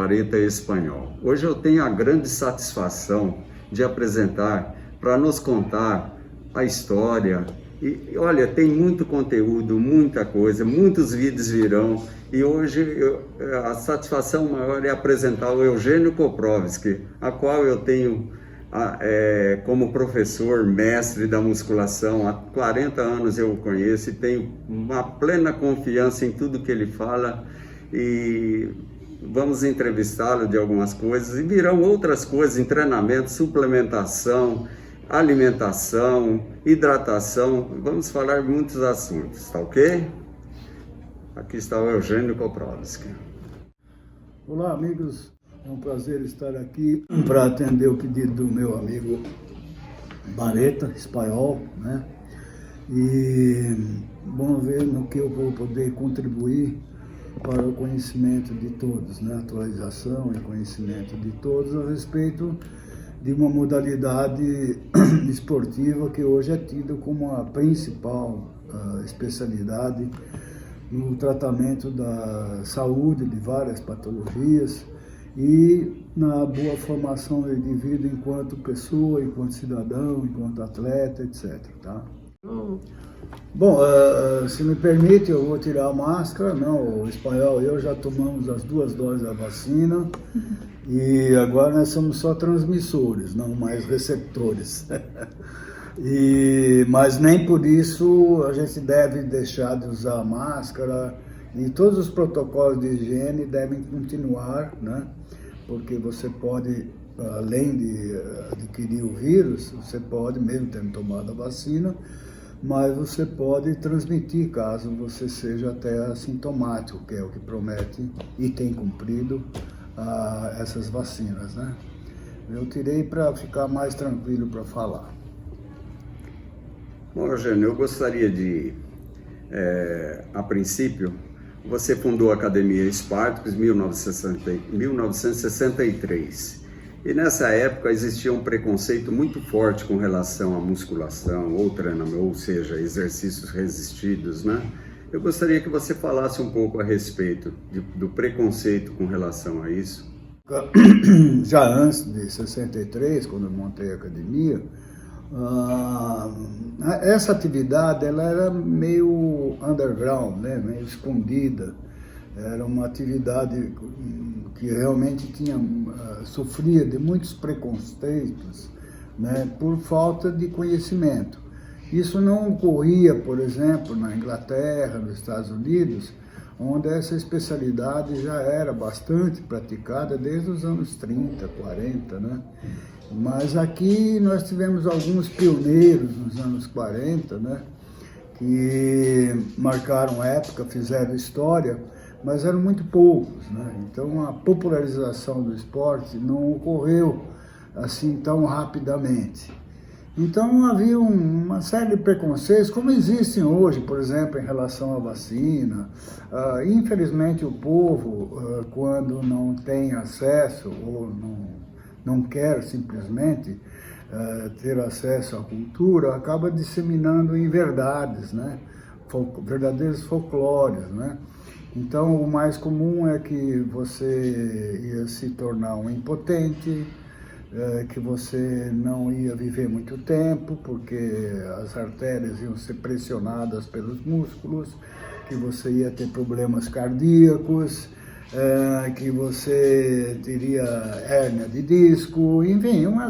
Bareta Espanhol. Hoje eu tenho a grande satisfação de apresentar para nos contar a história. E olha, tem muito conteúdo, muita coisa, muitos vídeos virão. E hoje a satisfação maior é apresentar o Eugênio Koprovski, a qual eu tenho como professor, mestre da musculação. Há 40 anos eu o conheço e tenho uma plena confiança em tudo que ele fala. E vamos entrevistá-lo de algumas coisas. E virão outras coisas em treinamento, suplementação, alimentação, hidratação. Vamos falar de muitos assuntos, tá ok? Aqui está o Eugênio Koprovski. Olá, amigos. É um prazer estar aqui para atender o pedido do meu amigo Bareta Espanhol, né? E vamos ver no que eu vou poder contribuir para o conhecimento de todos, né? Atualização e conhecimento de todos a respeito de uma modalidade esportiva que hoje é tida como a principal especialidade no tratamento da saúde de várias patologias e na boa formação do indivíduo enquanto pessoa, enquanto cidadão, enquanto atleta, etc. Tá? Bom, se me permite, eu vou tirar a máscara. Não, o Espanhol e eu já tomamos as 2 doses da vacina e agora nós somos só transmissores, não mais receptores. Mas nem por isso a gente deve deixar de usar a máscara e todos os protocolos de higiene devem continuar, né? Porque você pode, além de adquirir o vírus, você pode, mesmo tendo tomado a vacina, mas você pode transmitir caso você seja até assintomático, que é o que promete e tem cumprido essas vacinas, né? Eu tirei para ficar mais tranquilo para falar. Bom, Eugênio, eu gostaria de, a princípio, você fundou a Academia Spartacus em 1963. E nessa época existia um preconceito muito forte com relação à musculação ou treinamento, ou seja, exercícios resistidos, né? Eu gostaria que você falasse um pouco a respeito do preconceito com relação a isso. Já antes de 63, quando eu montei a academia, essa atividade ela era meio underground, né? Meio escondida. Era uma atividade que realmente sofria de muitos preconceitos, né? Por falta de conhecimento. Isso não ocorria, por exemplo, na Inglaterra, nos Estados Unidos, onde essa especialidade já era bastante praticada desde os anos 30, 40, né? Mas aqui nós tivemos alguns pioneiros nos anos 40, né, que marcaram época, fizeram história, mas eram muito poucos, né? Então a popularização do esporte não ocorreu assim tão rapidamente. Então havia uma série de preconceitos, como existem hoje, por exemplo, em relação à vacina. Infelizmente o povo, quando não tem acesso ou não quer simplesmente ter acesso à cultura, acaba disseminando inverdades, né? Verdadeiros folclores, né? Então, o mais comum é que você ia se tornar um impotente, que você não ia viver muito tempo, porque as artérias iam ser pressionadas pelos músculos, que você ia ter problemas cardíacos, que você teria hérnia de disco, enfim, uma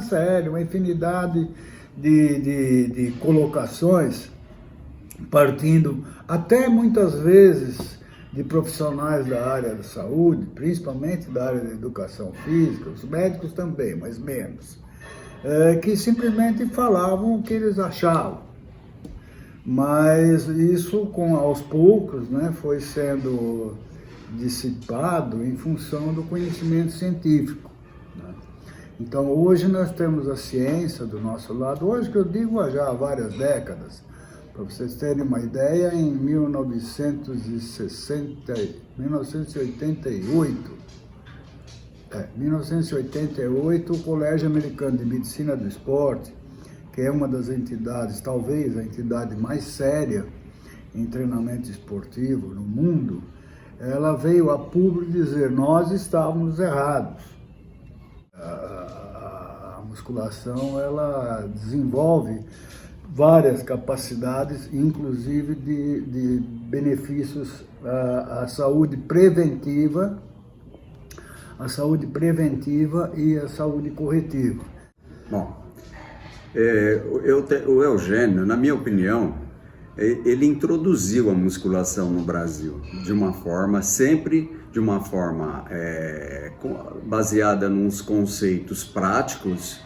infinidade de colocações, partindo até muitas vezes de profissionais da área da saúde, principalmente da área da educação física, os médicos também, mas menos, que simplesmente falavam o que eles achavam. Mas isso, aos poucos, né, foi sendo dissipado em função do conhecimento científico, né? Então hoje nós temos a ciência do nosso lado, hoje que eu digo já há várias décadas. Para vocês terem uma ideia, em 1988, o Colégio Americano de Medicina do Esporte, que é uma das entidades, talvez a entidade mais séria em treinamento esportivo no mundo, ela veio a público dizer: nós estávamos errados. A musculação, ela desenvolve várias capacidades, inclusive de benefícios à saúde preventiva, e à saúde corretiva. Bom, o Eugênio, na minha opinião, ele introduziu a musculação no Brasil de uma forma, sempre de uma forma baseada nos conceitos práticos,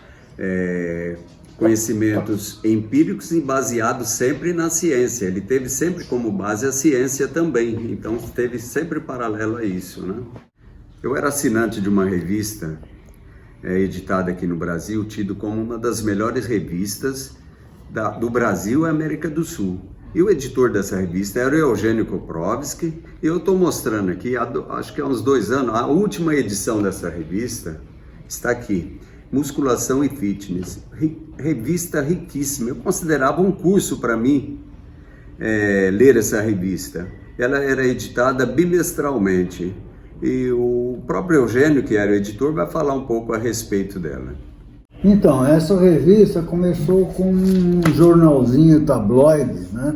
conhecimentos empíricos e baseados sempre na ciência. Ele teve sempre como base a ciência também, então esteve sempre paralelo a isso, né? Eu era assinante de uma revista editada aqui no Brasil, tido como uma das melhores revistas do Brasil e América do Sul. E o editor dessa revista era o Eugênio Koprovsky, e eu estou mostrando aqui, acho que há uns 2 anos, a última edição dessa revista está aqui, Musculação e Fitness, revista riquíssima. Eu considerava um curso para mim ler essa revista. Ela era editada bimestralmente, e o próprio Eugênio, que era o editor, vai falar um pouco a respeito dela. Então, essa revista começou com um jornalzinho tabloide, né?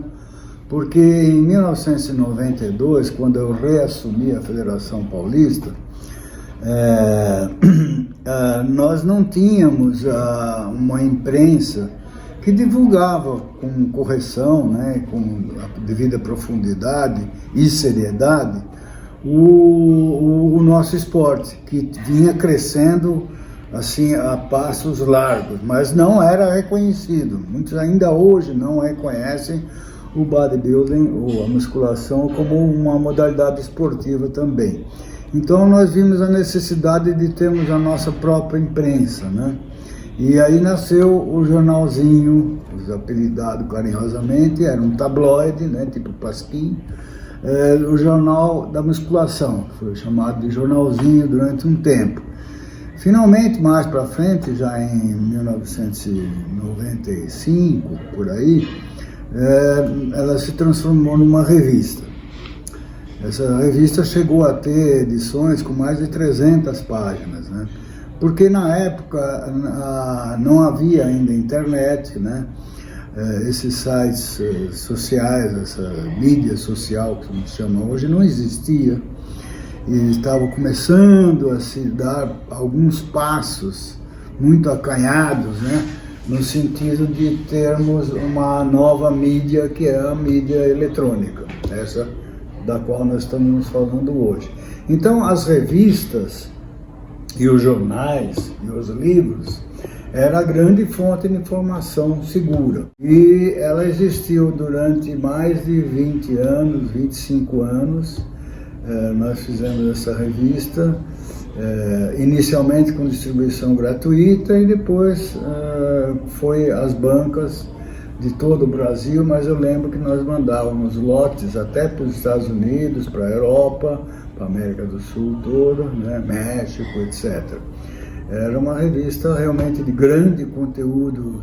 Porque em 1992, quando eu reassumi a Federação Paulista, nós não tínhamos uma imprensa que divulgava com correção, né, com a devida profundidade e seriedade, o nosso esporte, que vinha crescendo assim a passos largos, mas não era reconhecido. Muitos ainda hoje não reconhecem o bodybuilding ou a musculação como uma modalidade esportiva também. Então nós vimos a necessidade de termos a nossa própria imprensa, né? E aí nasceu o jornalzinho, apelidado carinhosamente, era um tabloide, né, tipo Pasquim, o Jornal da Musculação, que foi chamado de jornalzinho durante um tempo. Finalmente, mais para frente, já em 1995, por aí, ela se transformou numa revista. Essa revista chegou a ter edições com mais de 300 páginas, né? Porque na época não havia ainda internet, né? Esses sites sociais, essa mídia social que se chama hoje, não existia. E estavam começando a se dar alguns passos muito acanhados, né? No sentido de termos uma nova mídia, que é a mídia eletrônica, essa da qual nós estamos falando hoje. Então, as revistas e os jornais e os livros era a grande fonte de informação segura. E ela existiu durante mais de 20 anos, 25 anos. Nós fizemos essa revista, inicialmente com distribuição gratuita e depois foi às bancas de todo o Brasil, mas eu lembro que nós mandávamos lotes até para os Estados Unidos, para a Europa, para a América do Sul toda, né, México, etc. Era uma revista realmente de grande conteúdo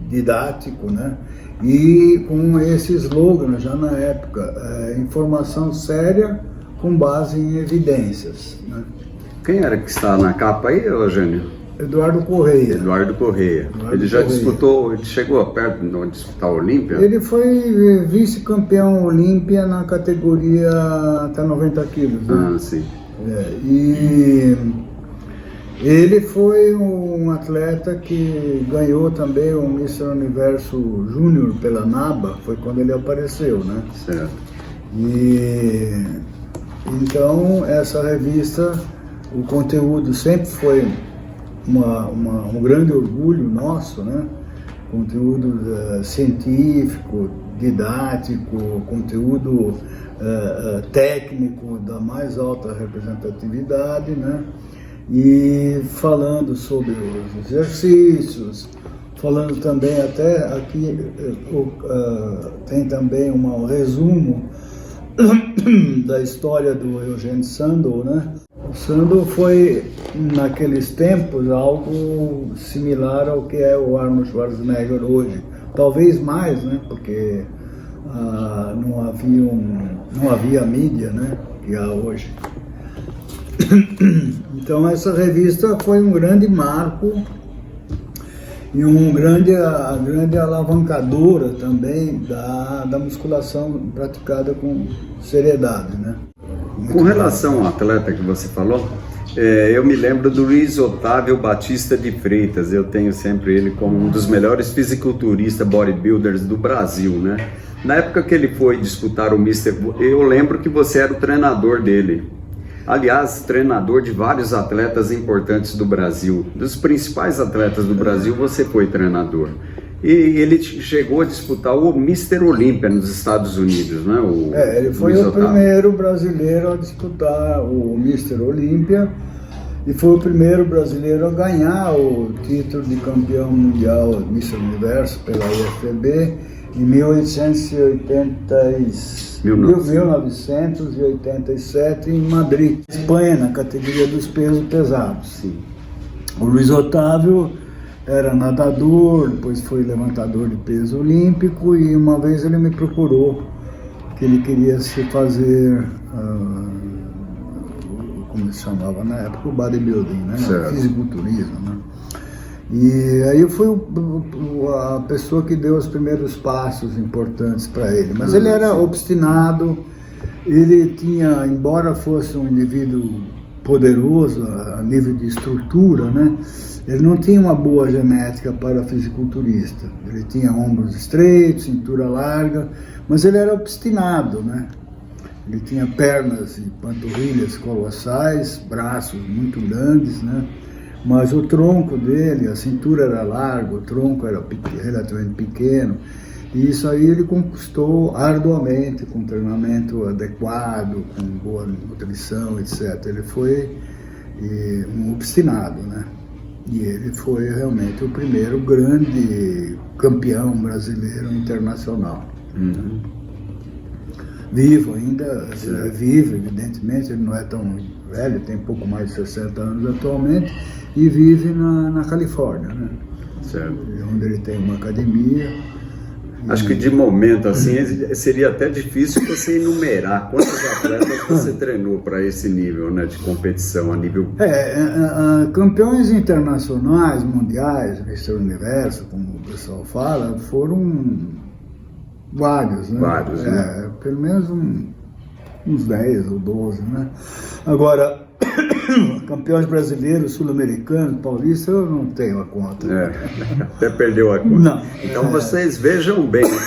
didático, né? E com esse slogan já na época, informação séria com base em evidências, né? Quem era que está na capa aí, Eugênio? Eduardo Correia. Eduardo Correia. Ele já disputou, ele chegou perto de disputar a Olímpia? Ele foi vice-campeão Olímpia na categoria até 90 quilos. Né? Ah, sim. E ele foi um atleta que ganhou também o Mr. Universo Júnior pela NABA, foi quando ele apareceu, né? Certo. E então essa revista, o conteúdo sempre foi um grande orgulho nosso, né? Conteúdo científico, didático, conteúdo técnico da mais alta representatividade, né? E falando sobre os exercícios, falando também até aqui tem também um resumo da história do Eugênio Sandow, né? O Sandow foi, naqueles tempos, algo similar ao que é o Arnold Schwarzenegger hoje. Talvez mais, né? Porque não havia mídia, né? que há hoje. Então essa revista foi um grande marco e a grande alavancadora também da musculação praticada com seriedade, né? Com relação ao atleta que você falou, eu me lembro do Luiz Otávio Batista de Freitas. Eu tenho sempre ele como um dos melhores fisiculturistas bodybuilders do Brasil, né? Na época que ele foi disputar o Mister, eu lembro que você era o treinador dele. Aliás, treinador de vários atletas importantes do Brasil. Dos principais atletas do Brasil, você foi treinador. E ele chegou a disputar o Mister Olímpia nos Estados Unidos, né? Ele foi o primeiro brasileiro a disputar o Mister Olímpia e foi o primeiro brasileiro a ganhar o título de campeão mundial Mister Universo pela IFBB em 1987 em Madrid, Espanha, na categoria dos pesos pesados. Sim. O Luiz Otávio era nadador, depois foi levantador de peso olímpico e uma vez ele me procurou que ele queria se fazer, como se chamava na época, o bodybuilding, né? Fisiculturismo, né? E aí eu fui a pessoa que deu os primeiros passos importantes para ele. Mas ele era obstinado, ele tinha, embora fosse um indivíduo poderoso a nível de estrutura, né? Ele não tinha uma boa genética para fisiculturista. Ele tinha ombros estreitos, cintura larga, mas ele era obstinado, né? Ele tinha pernas e panturrilhas colossais, braços muito grandes, né? Mas o tronco dele, a cintura era larga, o tronco era relativamente pequeno, e isso aí ele conquistou arduamente, com treinamento adequado, com boa nutrição, etc. Ele foi um obstinado, né? E ele foi realmente o primeiro grande campeão brasileiro internacional. Uhum. Vivo ainda, vive, evidentemente, ele não é tão velho, tem pouco mais de 60 anos atualmente, e vive na Califórnia, né? Certo. Onde ele tem uma academia. Acho que de momento assim seria até difícil você enumerar quantos atletas você treinou para esse nível, né, de competição a nível... Campeões internacionais, mundiais, Mister Universo, como o pessoal fala, foram vários, né? Vários, né? Pelo menos uns 10 ou 12, né? Agora, campeões brasileiros, sul-americanos, paulistas, eu não tenho a conta. Até perdeu a conta. Não. Então vocês vejam bem com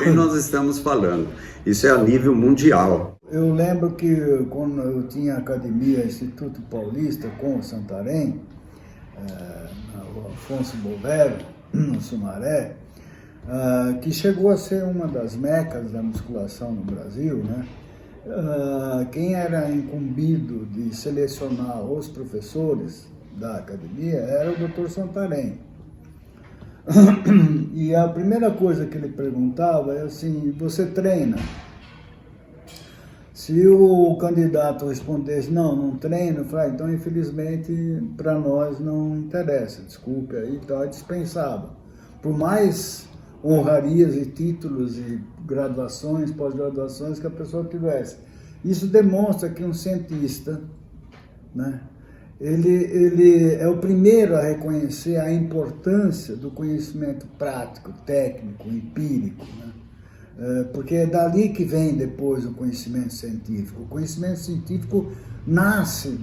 quem nós estamos falando. Isso é a nível mundial. Eu lembro que quando eu tinha a academia Instituto Paulista com o Santarém, o Afonso Bovero, no Sumaré, que chegou a ser uma das mecas da musculação no Brasil, né? Quem era incumbido de selecionar os professores da academia era o Dr. Santarém. E a primeira coisa que ele perguntava é assim: você treina? Se o candidato respondesse, não treino, eu falei, então infelizmente para nós não interessa, desculpe aí, então dispensava. Por mais honrarias e títulos e graduações, pós-graduações que a pessoa tivesse. Isso demonstra que um cientista, né, ele é o primeiro a reconhecer a importância do conhecimento prático, técnico, empírico, né? Porque é dali que vem depois o conhecimento científico. O conhecimento científico nasce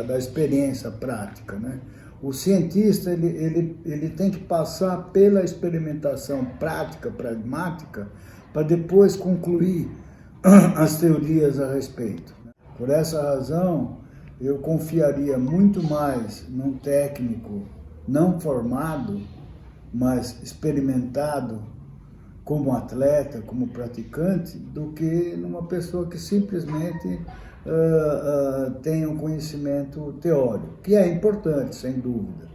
da experiência prática, né? O cientista ele tem que passar pela experimentação prática, pragmática, para depois concluir as teorias a respeito. Por essa razão, eu confiaria muito mais num técnico não formado, mas experimentado como atleta, como praticante, do que numa pessoa que simplesmente tem um conhecimento teórico, que é importante, sem dúvida,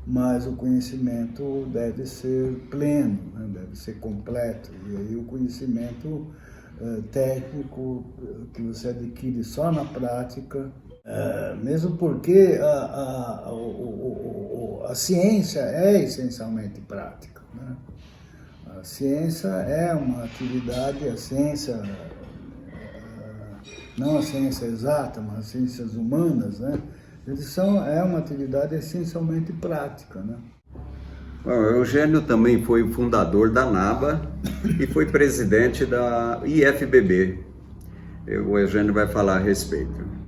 mas o conhecimento deve ser pleno, né? Deve ser completo, e aí o conhecimento técnico que você adquire só na prática, mesmo porque a ciência é essencialmente prática, né? A ciência é uma atividade, a ciência não a ciência exata, mas as ciências humanas, né? É uma atividade essencialmente prática, né? Bom, o Eugênio também foi o fundador da NABA e foi presidente da IFBB. O Eugênio vai falar a respeito.